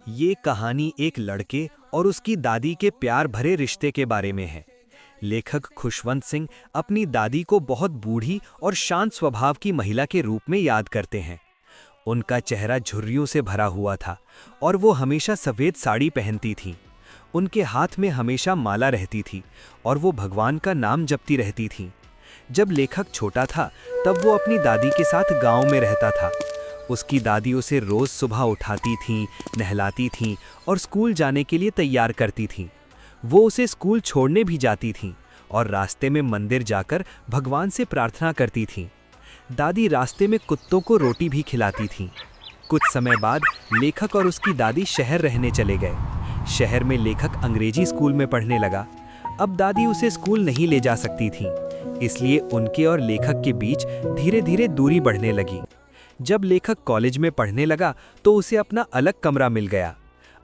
ये कहानी एक लड़के और उसकी दादी के प्यार भरे रिश्ते के बारे में है। लेखक खुशवंत सिंह अपनी दादी को बहुत बूढ़ी और शांत स्वभाव की महिला के रूप में याद करते हैं। उनका चेहरा झुर्रियों से भरा हुआ था और वो हमेशा सफ़ेद साड़ी पहनती थीं। उनके हाथ में हमेशा माला रहती थी और वो भगवान का नाम जपती रहती थीं। जब लेखक छोटा था तब वो अपनी दादी के साथ गांव में रहता था। उसकी दादी उसे रोज़ सुबह उठाती थीं, नहलाती थीं और स्कूल जाने के लिए तैयार करती थीं। वो उसे स्कूल छोड़ने भी जाती थीं और रास्ते में मंदिर जाकर भगवान से प्रार्थना करती थीं। दादी रास्ते में कुत्तों को रोटी भी खिलाती थीं। कुछ समय बाद लेखक और उसकी दादी शहर रहने चले गए। शहर में लेखक अंग्रेजी स्कूल में पढ़ने लगा। अब दादी उसे स्कूल नहीं ले जा सकती थीं, इसलिए उनके और लेखक के बीच धीरे धीरे दूरी बढ़ने लगी। जब लेखक कॉलेज में पढ़ने लगा तो उसे अपना अलग कमरा मिल गया।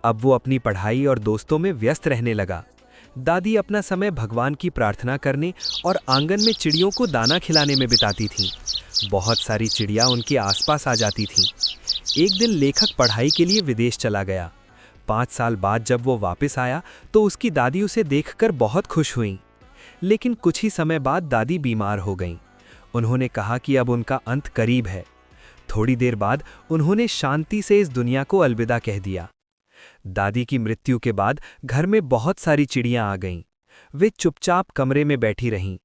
अब वो अपनी पढ़ाई और दोस्तों में व्यस्त रहने लगा। दादी अपना समय भगवान की प्रार्थना करने और आंगन में चिड़ियों को दाना खिलाने में बिताती थीं। बहुत सारी चिड़िया उनके आसपास आ जाती थीं। एक दिन लेखक पढ़ाई के लिए विदेश चला गया। 5 साल बाद जब वो वापस आया तो उसकी दादी उसे देखकर बहुत खुश हुईं। लेकिन कुछ ही समय बाद दादी बीमार हो गईं। उन्होंने कहा कि अब उनका अंत करीब है। थोड़ी देर बाद उन्होंने शांति से इस दुनिया को अलविदा कह दिया। दादी की मृत्यु के बाद घर में बहुत सारी चिड़ियां आ गईं। वे चुपचाप कमरे में बैठी रहीं